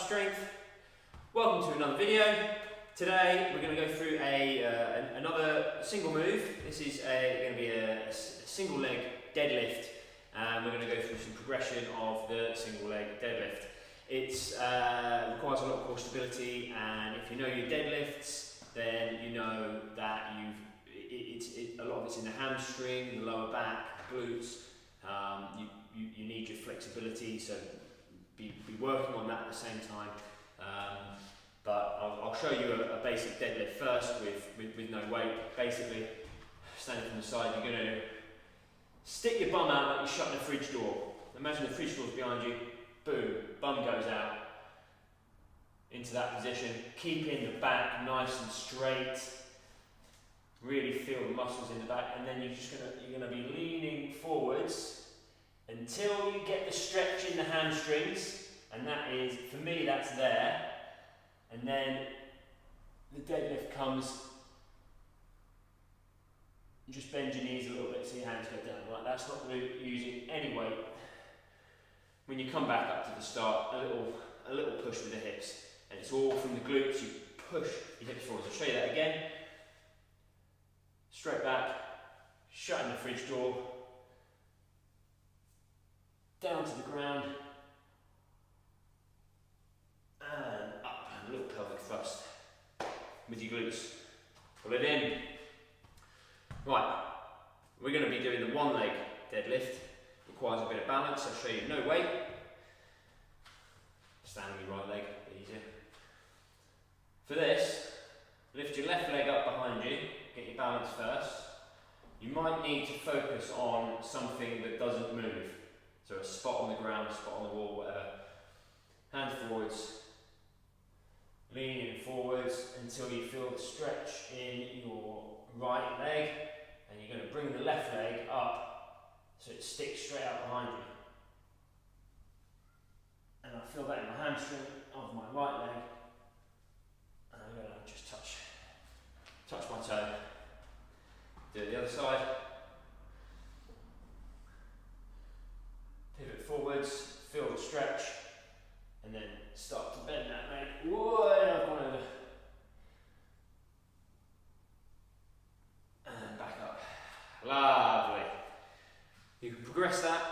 Strength. Welcome to another video. Today we're going to go through another single move. This is going to be a single leg deadlift, and we're going to go through some progression of the single leg deadlift. It requires a lot of core stability, and if you know your deadlifts, then you know that a lot of it's in the hamstring, the lower back, glutes. You need your flexibility, so be working on that at the same time. But I'll show you a basic deadlift first with no weight. Basically, standing from the side, you're going to stick your bum out like you're shutting a fridge door. Imagine the fridge door's behind you, boom, bum goes out into that position, keeping the back nice and straight. Really feel the muscles in the back, and then you're going to be leaning forwards until you get the stretch in the hamstrings, and that is, for me, that's there. And then the deadlift comes, just bend your knees a little bit so your hands go down. Right, that's not really using any weight. When you come back up to the start, a little push with the hips, and it's all from the glutes. You push your hips forwards. I'll show you that again. Straight back, shutting the fridge door, down to the ground, and up, and a little pelvic thrust with your glutes. Pull it in. Right, we're going to be doing the one leg deadlift. Requires a bit of balance. I'll show you no weight. Stand on your right leg, a bit easier. For this, lift your left leg up behind you, get your balance first. You might need to focus on something that doesn't move. So a spot on the ground, a spot on the wall, whatever. Hands forwards, leaning forwards until you feel the stretch in your right leg, and you're going to bring the left leg up so it sticks straight out behind you. And I feel that in my hamstring of my right leg, and I'm going to just touch my toe. Do it the other side. Pivot forwards, feel the stretch, and then start to bend that leg. Whoa, I've gone over. And back up. Lovely. You can progress that.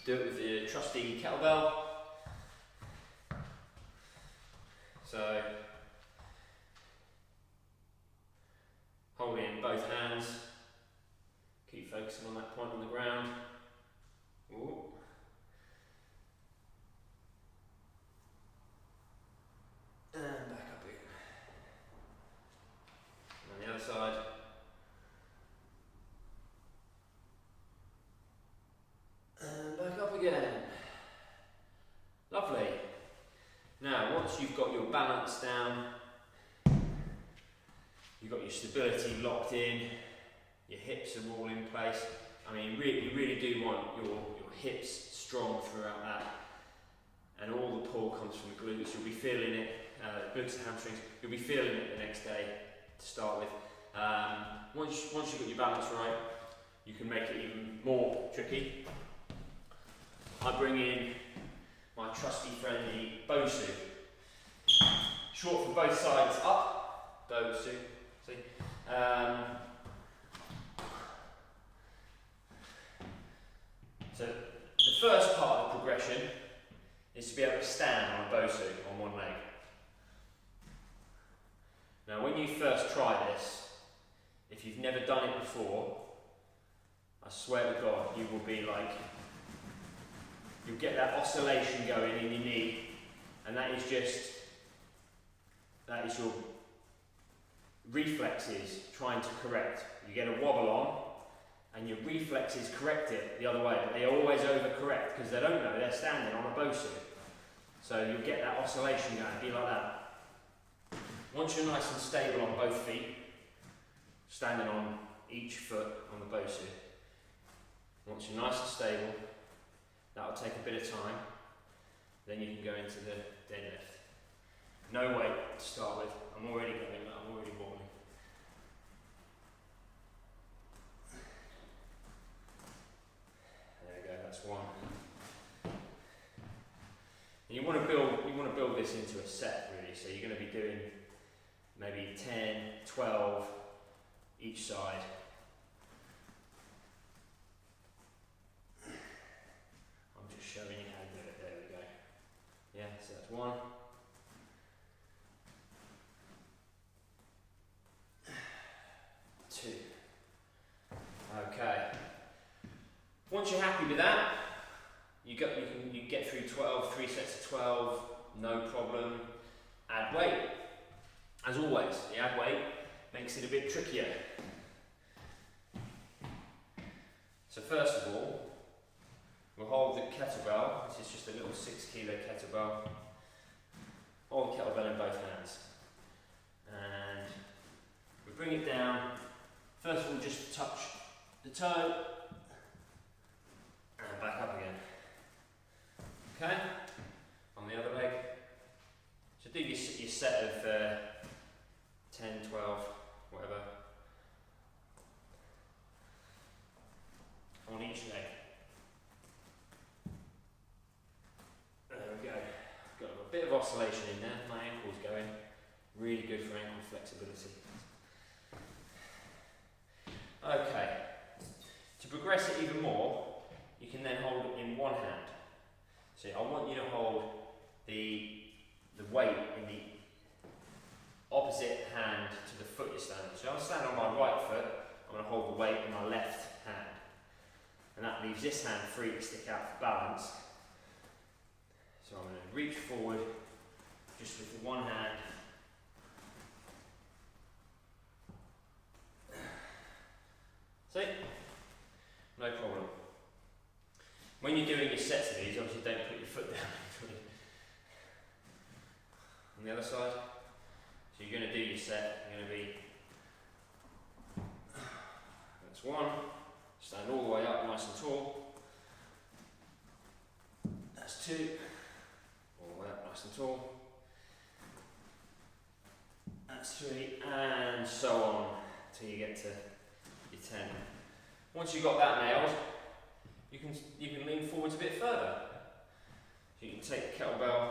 Do it with the trusty kettlebell. So, hold it in both hands. Keep focusing on that point on the ground. Ooh. And back up again. And on the other side. And back up again. Lovely. Now, once you've got your balance down, you've got your stability locked in, your hips are all in place. I mean, you really do want your hips strong throughout that, and all the pull comes from the glutes. You'll be feeling it, glutes and hamstrings. You'll be feeling it the next day to start with. Once you've got your balance right, you can make it even more tricky. I bring in my trusty friendly Bosu. Short for both sides up, Bosu. See. So the first part of the progression is to be able to stand on a Bosu on one leg. Now when you first try this, if you've never done it before, I swear to God, you will be like, you'll get that oscillation going in your knee, and that is your reflexes trying to correct. You get a wobble on, and your reflexes correct it the other way, but they always overcorrect because they don't know they're standing on a Bosu. So you'll get that oscillation going, be like that. Once you're nice and stable on both feet, standing on each foot on the Bosu, once you're nice and stable, that'll take a bit of time, then you can go into the deadlift. No weight to start with. I'm already going, I'm already wobbling. There we go, that's one. this into a set really. So you're going to be doing maybe 10, 12 each side. I'm just showing you how to do it. There we go. Yeah, so that's 1. 2. Okay. Once you're happy with that, you can get through 12, 3 sets of 12, no problem. Add weight. As always, the add weight makes it a bit trickier. So first of all, we'll hold the kettlebell. This is just a little 6 kilo kettlebell. Hold the kettlebell in both hands. And we bring it down. First of all, just touch the toe. And back up again. Okay? On the other leg. So do your set of 10, 12, whatever. On each leg. There we go. Got a bit of oscillation in there. My ankle's going. Really good for ankle flexibility. Okay. To progress it even more, you can then hold it in one hand. So I want you to hold the weight in the opposite hand to the foot you're standing. So I'll stand on my right foot, I'm going to hold the weight in my left hand. And that leaves this hand free to stick out for balance. So I'm going to reach forward just with the one hand. See? No problem. When you're doing your sets of these, obviously don't put your foot down. On the other side. So you're going to do your set, you're going to be, that's 1, stand all the way up nice and tall. That's 2, all the way up nice and tall. That's 3, and so on, till you get to your 10. Once you've got that nailed, you can lean forwards a bit further. So you can take the kettlebell,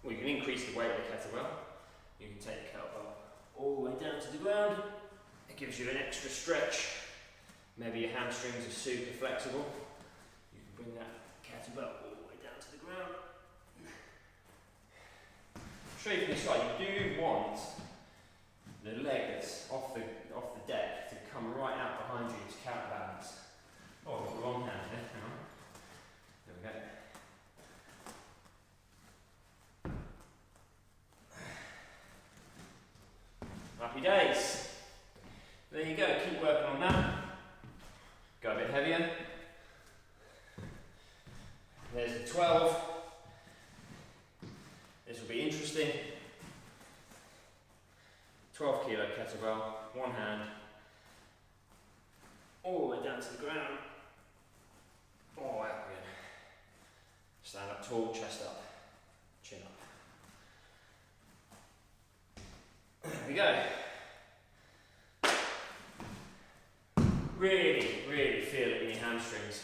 well, you can increase the weight of the kettlebell. You can take the kettlebell all the way down to the ground. It gives you an extra stretch. Maybe your hamstrings are super flexible. You can bring that kettlebell all the way down to the ground. Show you from the side, you do want the leg that's off the deck to come right out behind you to counterbalance. Oh, I've got the wrong hand there, hang on. There we go. Happy days. There you go, keep working on that. Go a bit heavier. There's the 12. This will be interesting. 12 kilo kettlebell, one hand, all the way down to the ground. All the way up again. Stand up tall, chest up, chin up. There we go. Really feel it in your hamstrings.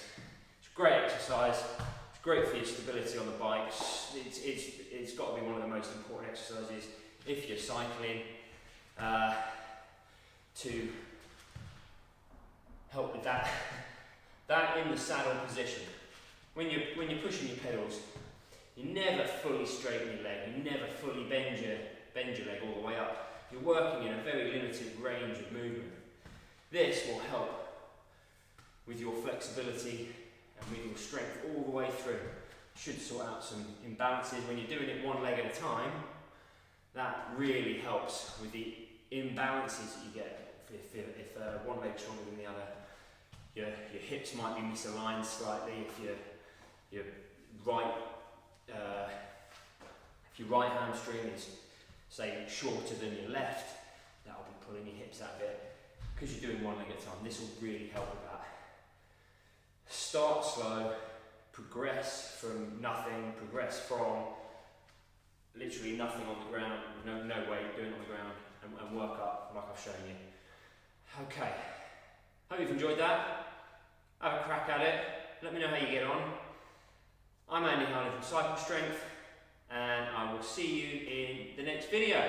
It's a great exercise. It's great for your stability on the bike. It's got to be one of the most important exercises if you're cycling to help with that in the saddle position. When you're pushing your pedals, you never fully straighten your leg. You never fully bend your leg all the way up. You're working in a very limited range of movement. This will help with your flexibility and with your strength all the way through. Should sort out some imbalances. When you're doing it one leg at a time, that really helps with the imbalances that you get. If one leg's stronger than the other, your hips might be misaligned slightly. If your right hamstring is, say, shorter than your left, that'll be pulling your hips out a bit. Because you're doing one leg at a time, this will really help with that. Start slow, progress from nothing, progress from literally nothing on the ground, no weight, do it on the ground, and work up like I've shown you. Okay, hope you've enjoyed that. Have a crack at it, let me know how you get on. I'm Andy Harley from Cycle Strength, and I will see you in the next video.